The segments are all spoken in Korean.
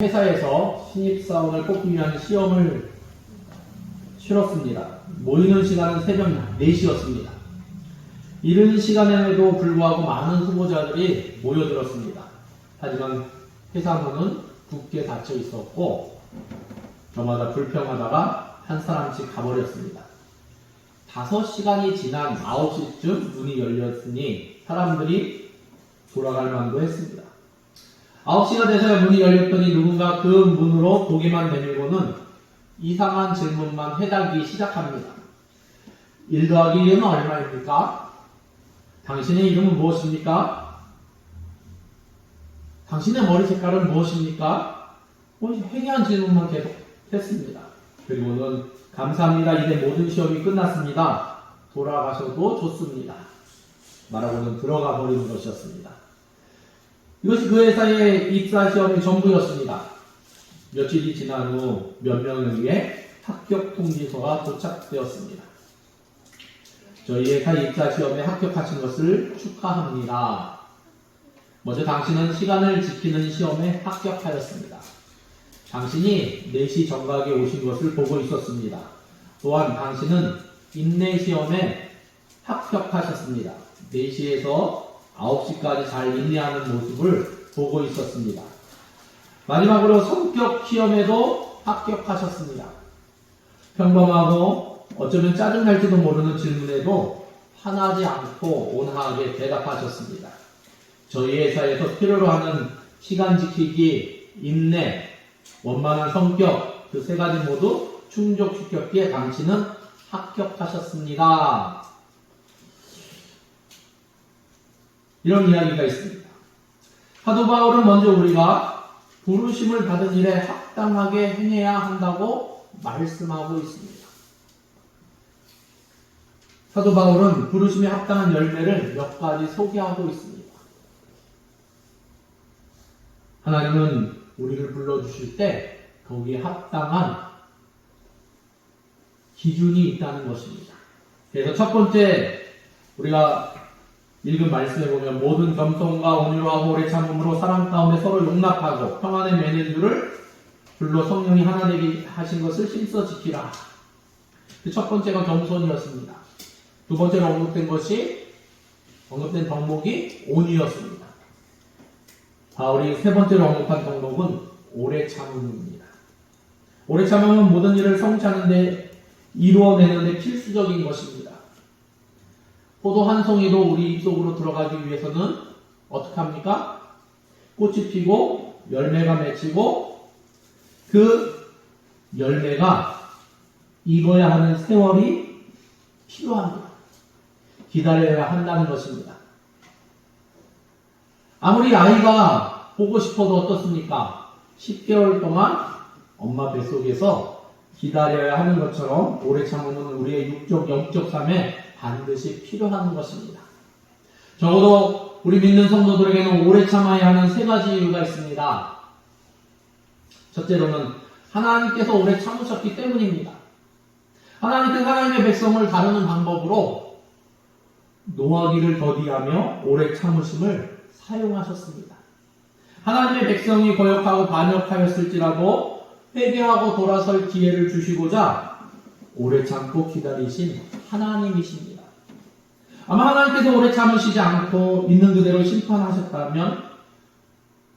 회사에서 신입사원을 뽑기 위한 시험을 치렀습니다. 모이는 시간은 새벽 4시였습니다. 이른 시간에도 불구하고 많은 후보자들이 모여들었습니다. 하지만 회사 문은 굳게 닫혀 있었고 저마다 불평하다가 한 사람씩 가버렸습니다. 5시간이 지난 9시쯤 문이 열렸으니 사람들이 돌아갈 만도 했습니다. 9시가 돼서야 문이 열렸더니 누군가 그 문으로 고개만 내밀고는 이상한 질문만 해달기 시작합니다. 1 더하기 1은 얼마입니까? 당신의 이름은 무엇입니까? 당신의 머리 색깔은 무엇입니까? 회개한 질문만 계속 했습니다. 그리고는 감사합니다. 이제 모든 시험이 끝났습니다. 돌아가셔도 좋습니다. 말하고는 들어가 버리는 것이었습니다. 이것이 그 회사의 입사시험의 전부였습니다. 며칠이 지난 후 몇 명을 위해 합격 통지서가 도착되었습니다. 저희 회사 입사시험에 합격하신 것을 축하합니다. 먼저 당신은 시간을 지키는 시험에 합격하였습니다. 당신이 4시 정각에 오신 것을 보고 있었습니다. 또한 당신은 인내시험에 합격하셨습니다. 4시에서 9시까지 잘 인내하는 모습을 보고 있었습니다. 마지막으로 성격 시험에도 합격하셨습니다. 평범하고 어쩌면 짜증날지도 모르는 질문에도 화나지 않고 온화하게 대답하셨습니다. 저희 회사에서 필요로 하는 시간 지키기, 인내, 원만한 성격 그 3가지 모두 충족시켰기에 당신은 합격하셨습니다. 이런 이야기가 있습니다. 사도 바울은 먼저 우리가 부르심을 받은 일에 합당하게 행해야 한다고 말씀하고 있습니다. 사도 바울은 부르심에 합당한 열매를 몇 가지 소개하고 있습니다. 하나님은 우리를 불러주실 때 거기에 합당한 기준이 있다는 것입니다. 그래서 첫 번째 우리가 읽은 말씀에 보면 모든 겸손과 온유하고 오래 참음으로 사랑 가운데 서로 용납하고 평안에 매는 줄을 불러 성령이 하나 되게 하신 것을 힘써 지키라. 그 첫 번째가 겸손이었습니다. 두 번째로 언급된 덕목이 온유였습니다. 바울이 세 번째로 언급한 덕목은 오래 참음입니다. 오래 참음은 모든 일을 성취하는데 이루어내는데 필수적인 것입니다. 포도 한 송이도 우리 입속으로 들어가기 위해서는 어떻게 합니까? 꽃이 피고 열매가 맺히고 그 열매가 익어야 하는 세월이 필요합니다. 기다려야 한다는 것입니다. 아무리 아이가 보고 싶어도 어떻습니까? 10개월 동안 엄마 뱃속에서 기다려야 하는 것처럼 오래 참음은 우리의 육적, 영적 삶에 반드시 필요한 것입니다. 적어도 우리 믿는 성도들에게는 오래 참아야 하는 3가지 이유가 있습니다. 첫째로는 하나님께서 오래 참으셨기 때문입니다. 하나님께서 하나님의 백성을 다루는 방법으로 노하기를 더디하며 오래 참으심을 사용하셨습니다. 하나님의 백성이 거역하고 반역하였을지라도 회개하고 돌아설 기회를 주시고자 오래 참고 기다리신 하나님이십니다. 아마 하나님께서 오래 참으시지 않고 있는 그대로 심판하셨다면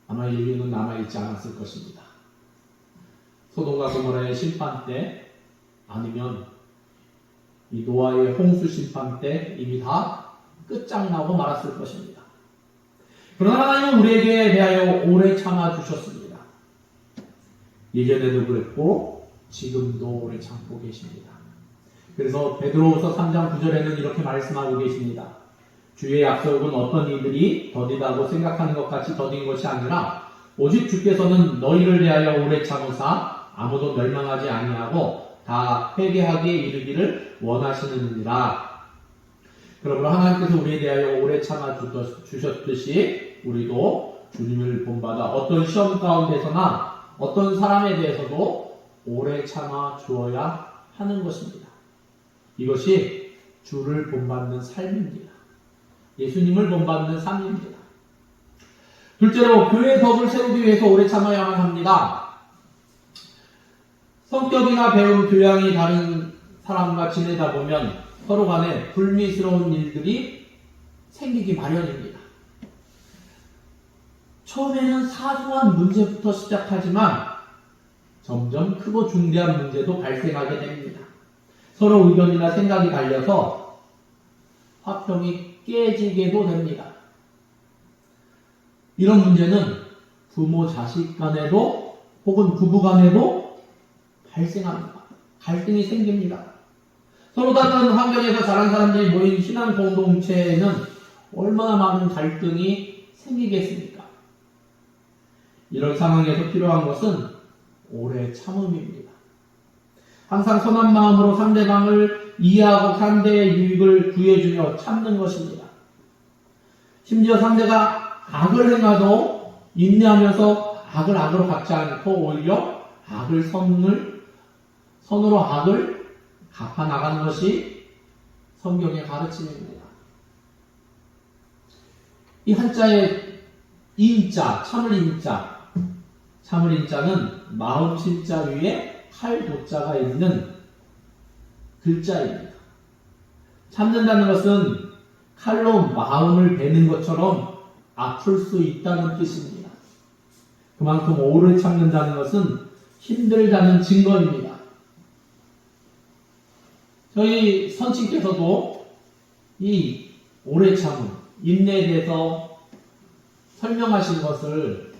아마 인류는 남아있지 않았을 것입니다. 소돔과 고모라의 심판 때 아니면 이 노아의 홍수 심판 때 이미 다 끝장나고 말았을 것입니다. 그러나 하나님은 우리에게 대하여 오래 참아주셨습니다. 예전에도 그랬고 지금도 오래 참고 계십니다. 그래서 베드로후서 3장 9절에는 이렇게 말씀하고 계십니다. 주의 약속은 어떤 이들이 더디다고 생각하는 것 같이 더딘 것이 아니라 오직 주께서는 너희를 대하여 오래 참으사 아무도 멸망하지 아니하고 다 회개하기에 이르기를 원하시느니라. 그러므로 하나님께서 우리에 대하여 오래 참아 주셨듯이 우리도 주님을 본받아 어떤 시험 가운데서나 어떤 사람에 대해서도 오래 참아 주어야 하는 것입니다. 이것이 주를 본받는 삶입니다. 예수님을 본받는 삶입니다. 둘째로 교회의 덕을 세우기 위해서 오래 참아야만 합니다. 성격이나 배움, 교양이 다른 사람과 지내다 보면 서로 간에 불미스러운 일들이 생기기 마련입니다. 처음에는 사소한 문제부터 시작하지만 점점 크고 중대한 문제도 발생하게 됩니다. 서로 의견이나 생각이 달려서 화평이 깨지게도 됩니다. 이런 문제는 부모 자식 간에도 혹은 부부 간에도 발생합니다. 갈등이 생깁니다. 서로 다른 환경에서 자란 사람들이 모인 신앙 공동체에는 얼마나 많은 갈등이 생기겠습니까? 이런 상황에서 필요한 것은 오래 참음입니다. 항상 선한 마음으로 상대방을 이해하고 상대의 유익을 구해주며 참는 것입니다. 심지어 상대가 악을 행하도 인내하면서 악을 악으로 갚지 않고 오히려 선으로 악을 갚아 나가는 것이 성경의 가르침입니다. 이 한자의 인자, 참을 인자는 마음 신자 위에 칼 도자가 있는 글자입니다. 참는다는 것은 칼로 마음을 베는 것처럼 아플 수 있다는 뜻입니다. 그만큼 오래 참는다는 것은 힘들다는 증거입니다. 저희 선친께서도 이 오래 참음, 인내에 대해서 설명하신 것을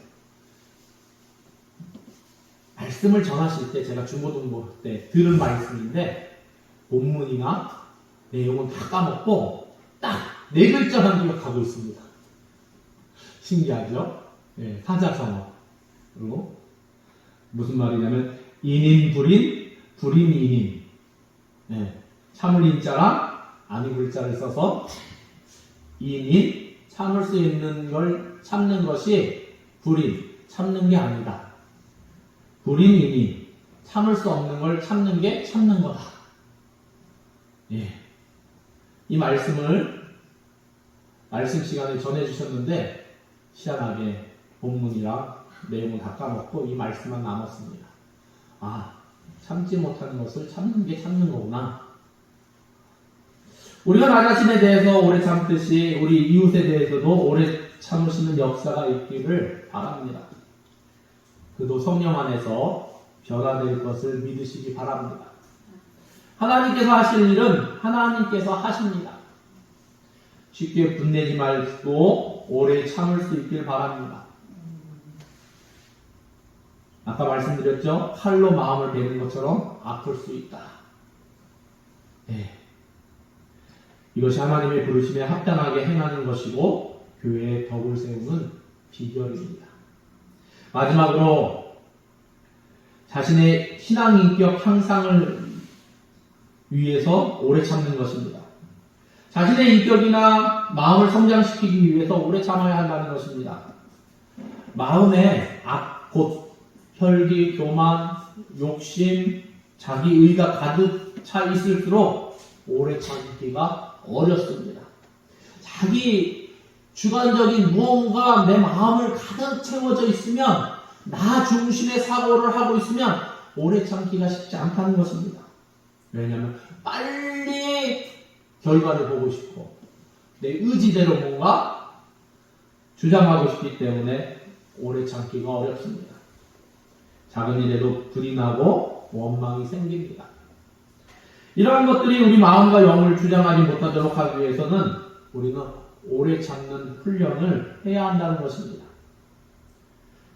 말씀을 전하실 때 제가 중고등부 때 들은 말씀인데 본문이나 내용은 다 까먹고 딱 4글자만 기억하고 있습니다. 신기하죠? 네, 사자성어로 무슨 말이냐면 인인 불인, 불인 인인. 네, 참을 인자랑 아니 글자를 써서 인인, 참을 수 있는 걸 참는 것이 불인, 참는 게 아니다. 불인 인인, 참을 수 없는 걸 참는 게 참는 거다. 예. 이 말씀을 말씀 시간에 전해주셨는데 희한하게 본문이랑 내용은 다 까먹고 이 말씀만 남았습니다. 아, 참지 못하는 것을 참는 게 참는 거구나. 우리가 나 자신에 대해서 오래 참듯이 우리 이웃에 대해서도 오래 참으시는 역사가 있기를 바랍니다. 그도 성령 안에서 변화될 것을 믿으시기 바랍니다. 하나님께서 하실 일은 하나님께서 하십니다. 쉽게 분내지 말고 오래 참을 수 있길 바랍니다. 아까 말씀드렸죠? 칼로 마음을 베는 것처럼 아플 수 있다. 네. 이것이 하나님의 부르심에 합당하게 행하는 것이고 교회의 덕을 세우는 비결입니다. 마지막으로 자신의 신앙 인격 향상을 위해서 오래 참는 것입니다. 자신의 인격이나 마음을 성장시키기 위해서 오래 참아야 한다는 것입니다. 마음에 곧 혈기, 교만, 욕심, 자기의가 가득 차 있을수록 오래 참기가 어렵습니다. 자기 주관적인 무언가 내 마음을 가득 채워져 있으면 나 중심의 사고를 하고 있으면 오래 참기가 쉽지 않다는 것입니다. 왜냐하면 빨리 결과를 보고 싶고 내 의지대로 뭔가 주장하고 싶기 때문에 오래 참기가 어렵습니다. 작은 일에도 불이 나고 원망이 생깁니다. 이러한 것들이 우리 마음과 영을 주장하지 못하도록 하기 위해서는 우리는 오래 참는 훈련을 해야 한다는 것입니다.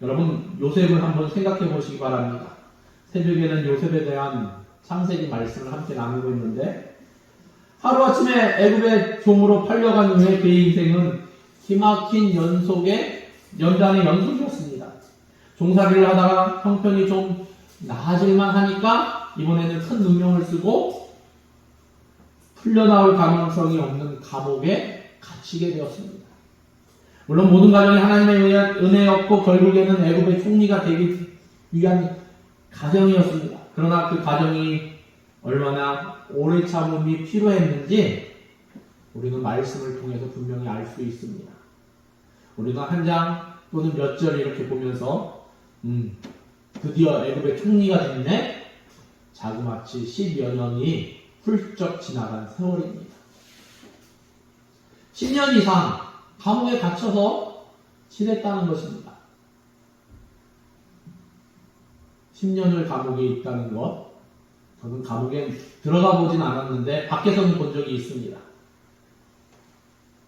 여러분, 요셉을 한번 생각해 보시기 바랍니다. 새벽에는 요셉에 대한 창세기 말씀을 함께 나누고 있는데 하루아침에 애굽의 종으로 팔려간 후에 그의 인생은 기막힌 연단의 연속이었습니다. 종살이를 하다가 형편이 좀 나아질만 하니까 이번에는 큰 누명을 쓰고 풀려나올 가능성이 없는 감옥에 갇히게 되었습니다. 물론 모든 가정이 하나님의 은혜였고 결국에는 애굽의 총리가 되기 위한 가정이었습니다. 그러나 그 가정이 얼마나 오래 참음이 필요했는지 우리는 말씀을 통해서 분명히 알 수 있습니다. 우리는 한 장 또는 몇 절 이렇게 보면서 드디어 애굽의 총리가 됐네? 자그마치 10여 년이 훌쩍 지나간 세월입니다. 10년 이상 감옥에 갇혀서 지냈다는 것입니다. 10년을 감옥에 있다는 것, 저는 감옥에 들어가 보진 않았는데 밖에서는 본 적이 있습니다.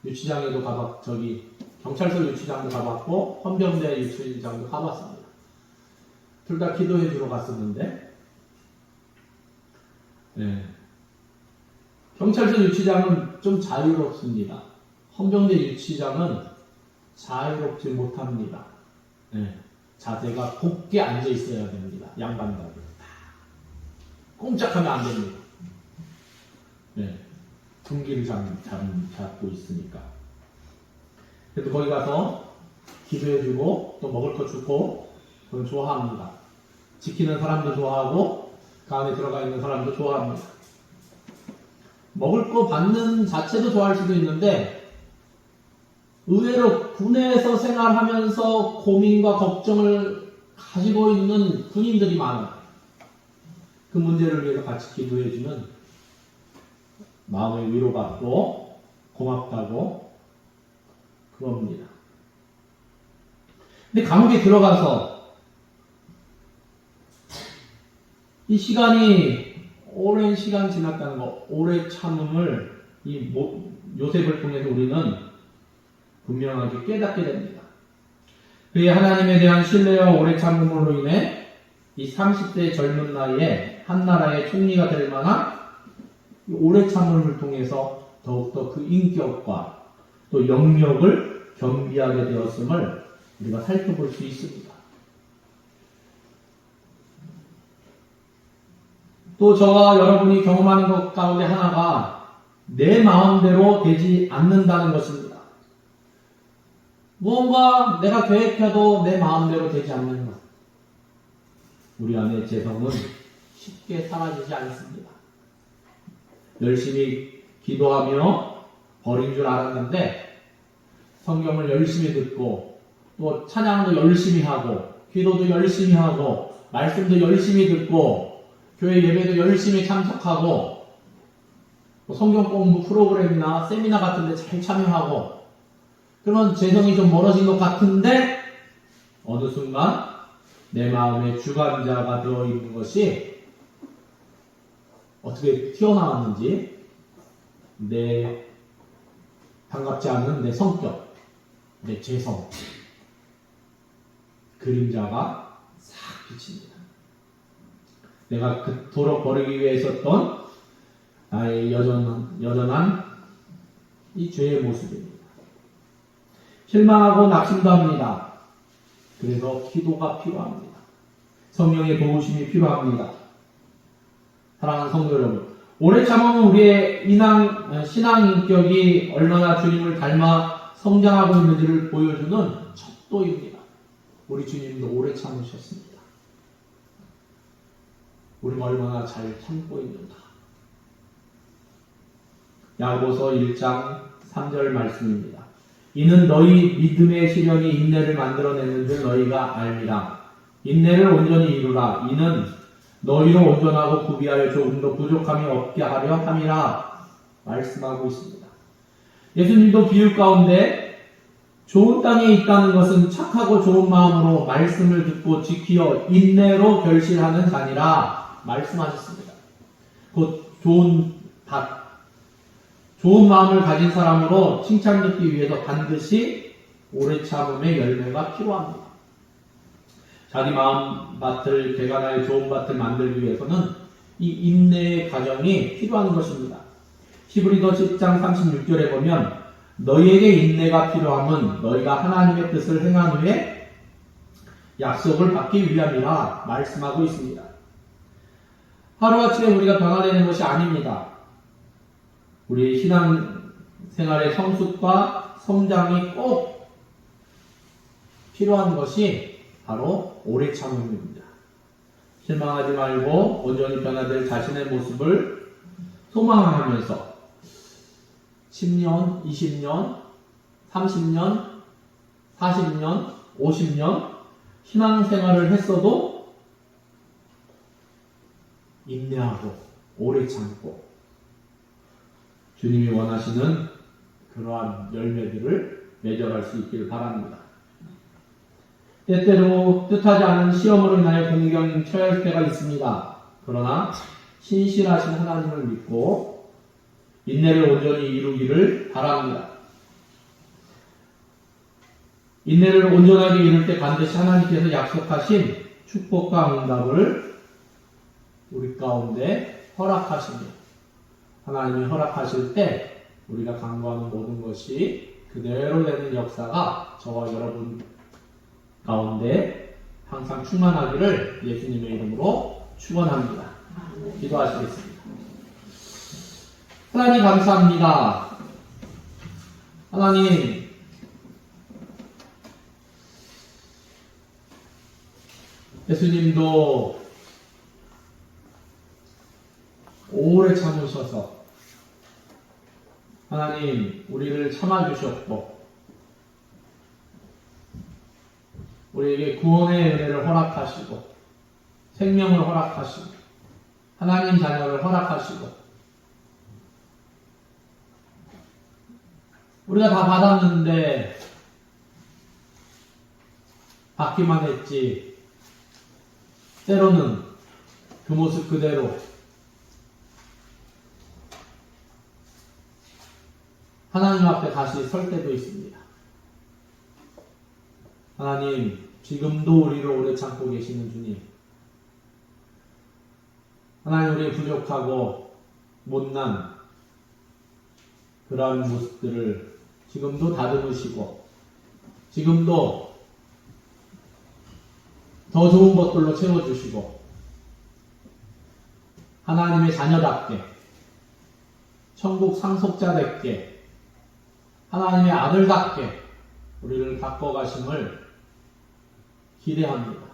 유치장에도 경찰서 유치장도 가봤고 헌병대 유치장도 가봤습니다. 둘 다 기도해 주러 갔었는데, 네. 경찰서 유치장은 좀 자유롭습니다. 헌병대 유치장은 자유롭지 못합니다. 네. 자세가 곱게 앉아 있어야 됩니다. 양반들은 꼼짝하면 안 됩니다. 네. 분기를 잡고 있으니까. 그래도 거기 가서 기도해주고 또 먹을 거 주고 그건 좋아합니다. 지키는 사람도 좋아하고 그 안에 들어가 있는 사람도 좋아합니다. 먹을 거 받는 자체도 좋아할 수도 있는데 의외로 군에서 생활하면서 고민과 걱정을 가지고 있는 군인들이 많아요. 그 문제를 위해서 같이 기도해주면 마음의 위로받고 고맙다고 그럽니다. 근데 감옥에 들어가서 이 시간이 오랜 시간 지났다는 거, 오래 참음을 요셉을 통해서 우리는 분명하게 깨닫게 됩니다. 그의 하나님에 대한 신뢰와 오래 참음으로 인해 이 30대 젊은 나이에 한 나라의 총리가 될 만한 오래 참음을 통해서 더욱더 그 인격과 또 영역을 겸비하게 되었음을 우리가 살펴볼 수 있습니다. 또 저와 여러분이 경험하는 것 가운데 하나가 내 마음대로 되지 않는다는 것입니다. 무언가 내가 계획해도 내 마음대로 되지 않는 것. 우리 안의 재성은 쉽게 사라지지 않습니다. 열심히 기도하며 버린 줄 알았는데 성경을 열심히 듣고 또 찬양도 열심히 하고 기도도 열심히 하고 말씀도 열심히 듣고 교회 예배도 열심히 참석하고 성경 공부 프로그램이나 세미나 같은 데 잘 참여하고 그러면 재성이 좀 멀어진 것 같은데 어느 순간 내 마음의 주관자가 되어 있는 것이 어떻게 튀어나왔는지 반갑지 않은 내 성격, 내 재성, 그림자가 싹 비칩니다. 내가 그토록 버리기 위해 있었던 나의 여전한 이 죄의 모습입니다. 실망하고 낙심도 합니다. 그래서 기도가 필요합니다. 성령의 도우심이 필요합니다. 사랑하는 성도 여러분, 오래 참으면 우리의 신앙 인격이 얼마나 주님을 닮아 성장하고 있는지를 보여주는 척도입니다. 우리 주님도 오래 참으셨습니다. 우리가 얼마나 잘 참고 있는가. 야고보서 1장 3절 말씀입니다. 이는 너희 믿음의 시련이 인내를 만들어내는 줄 너희가 알미라. 인내를 온전히 이루라. 이는 너희로 온전하고 구비하여 조금도 부족함이 없게 하려 함이라 말씀하고 있습니다. 예수님도 비유 가운데 좋은 땅에 있다는 것은 착하고 좋은 마음으로 말씀을 듣고 지키어 인내로 결실하는 자니라 말씀하셨습니다. 곧 좋은 마음을 가진 사람으로 칭찬 듣기 위해서 반드시 오래 참음의 열매가 필요합니다. 자기 마음밭을 개간하여 좋은 밭을 만들기 위해서는 이 인내의 과정이 필요한 것입니다. 히브리서 10장 36절에 보면 너희에게 인내가 필요함은 너희가 하나님의 뜻을 행한 후에 약속을 받기 위함이라 말씀하고 있습니다. 하루아침에 우리가 변화되는 것이 아닙니다. 우리의 신앙생활의 성숙과 성장이 꼭 필요한 것이 바로 오래 참음입니다. 실망하지 말고 온전히 변화될 자신의 모습을 소망하면서 10년, 20년, 30년, 40년, 50년 신앙생활을 했어도 인내하고 오래 참고 주님이 원하시는 그러한 열매들을 맺어갈 수 있기를 바랍니다. 때때로 뜻하지 않은 시험으로 인하여 공경에 처할 때가 있습니다. 그러나 신실하신 하나님을 믿고 인내를 온전히 이루기를 바랍니다. 인내를 온전하게 이룰 때 반드시 하나님께서 약속하신 축복과 응답을 우리 가운데 허락하시며 하나님이 허락하실 때 우리가 간구하는 모든 것이 그대로 되는 역사가 저와 여러분 가운데 항상 충만하기를 예수님의 이름으로 축원합니다. 기도하시겠습니다. 하나님 감사합니다. 하나님 예수님도 오래 참으셔서 하나님 우리를 참아주셨고 우리에게 구원의 은혜를 허락하시고 생명을 허락하시고 하나님 자녀를 허락하시고 우리가 다 받았는데 받기만 했지 때로는 그 모습 그대로 하나님 앞에 다시 설 때도 있습니다. 하나님, 지금도 우리를 오래 참고 계시는 주님. 하나님, 우리의 부족하고 못난 그러한 모습들을 지금도 다듬으시고, 지금도 더 좋은 것들로 채워주시고, 하나님의 자녀답게, 천국 상속자답게, 하나님의 아들답게 우리를 바꿔가심을 기대합니다.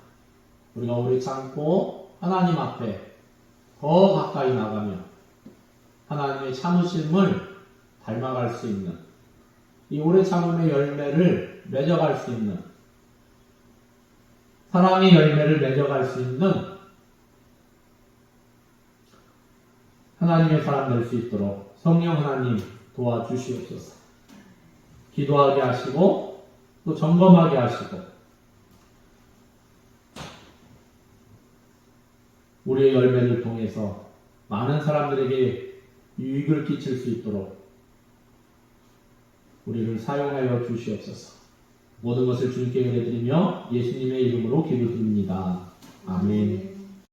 우리가 오래 참고 하나님 앞에 더 가까이 나가며 하나님의 참으심을 닮아갈 수 있는 이 오래 참음의 열매를 맺어갈 수 있는 사랑의 열매를 맺어갈 수 있는 하나님의 사람 될 수 있도록 성령 하나님 도와주시옵소서. 기도하게 하시고 또 점검하게 하시고 우리의 열매를 통해서 많은 사람들에게 유익을 끼칠 수 있도록 우리를 사용하여 주시옵소서. 모든 것을 주님께 예배드리며 예수님의 이름으로 기도드립니다. 아멘.